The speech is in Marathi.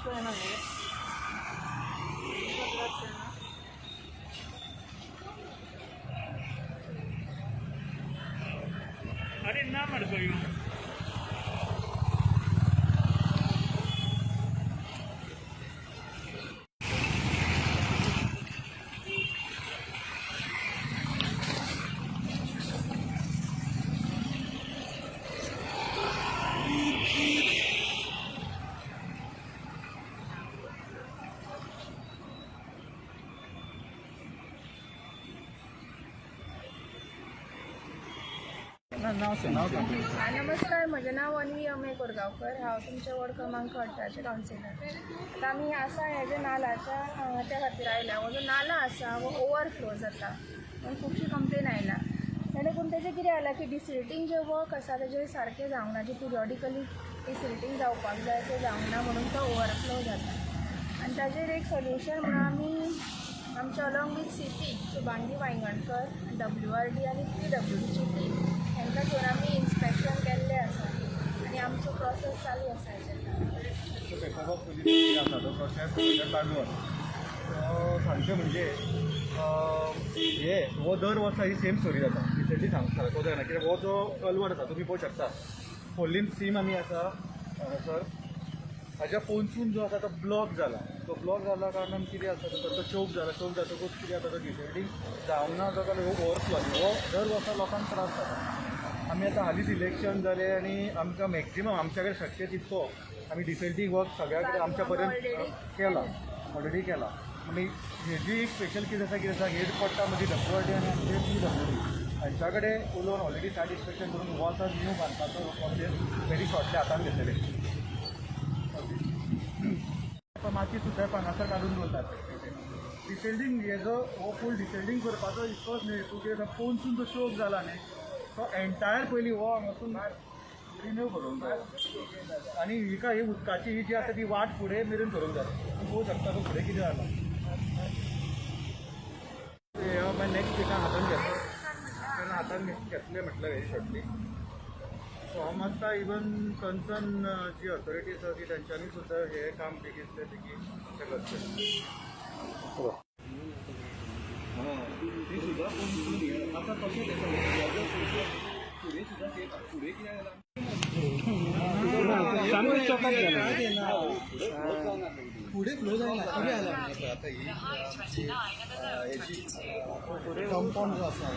आहे ना हे अरे ना मडको नमस्कार, म्हजें नांव अन्वी अमेय कोरगांवकर. हांव तुमचे वॉर्ड क्रमांक 18 कावन्सिलर. आतां आमी आसा हेजे नाल्याच्या त्या खातीर आयल्या. हो जो नाला आसा हो ओवरफ्लो जाता आनी खुबशी कंप्लेन आयला. ताणे पूण तेजें कितें जालां की डिसिल्टींग जे वर्क आसा तेजें सारकें जावंक ना. जे पिरियॉडिकली डिसिल्टींग जावपाक जाय तें जावंक ना म्हणून तो ओवरफ्लो जाता. आनी ताजेर एक सोल्युशन म्हणून आमी आमच्या along with city Shubhangi Wayangankar, WRD आनी PWDची टीम हांकां घेवन आमी इन्स्पेक्शन केल्लें आसा आनी आमचो प्रोसेस चालू आसा हेजेर. तो प्रोसेस चालू आसा. सांगचें म्हणजे हो दर वर्सा ही सेम स्टोरी जाता. रिसेंटली सारको जायना कित्याक हो जो कलवट आसा तुमी पळोवंक शकता. फोर्लीन सीम आमी आसा हांगासर हाज्या पोनसून जो आसा तो ब्लॉक जाला. तो ब्लॉक जाला कारणान कितें आसा तो चोक जातकूच कितें जाता तो डिसेंडिंग जावंक ना जाता ओवरफ्लो हो दर वर्सा लोकांक त्रास जाता. आमी आतां हालींच इलेक्शन जालें आनी आमकां मॅक्झिमम आमच्या कडेन शक्य तितको आमी डिसेंडिंग वर्क सगळ्या कडेन आमच्या पर्यंत ऑलरेडी केला. आनी हेजी एक स्पेशल कितें आसा हेड पडटा म्हणजे WRD आनी आमचे PWD हांच्या कडेन उलोवन ऑलरेडी सॅटिस्फॅक्शन करून हो आतां न्यू बांदपाचो प्रोसेस व्हेरी शॉर्टली हातान घेतलेले. माती सुद्दां हांगासर काडून दवरतात. डिसेंडिंग हेजो हो फूल डिसेंडिंग करपाचो इतकोच न्ही हेतू कितें पोनसून जो शोक जाला न्ही तो एन्टायर पयलीं हो हांगासून रिन्यू करूंक जाय. आनी हिका ही उदकाची ही जी आसा ती वाट फुडें मेरेन करूंक जाय. पळोवंक शकता तो फुडें कितें जालां. मागीर नेक्स्ट विकान हातान घेतलो तेन्ना हातान घेतले म्हटल्यार वेरी शॉर्टली. सो हांव मागता इवन कन्सर्न जी ऑथॉरिटी आसा ती तेंच्यांनी सुद्दां हे काम बेगीतले बेगीन तें करचें. ती सुद्दां पूण आतां तशें फुडें सुद्दां फुडें कितें जालां फुडें फ्लो जायना कितें जालां आतां ही हेजी फुडें कंपाउंड जो आसा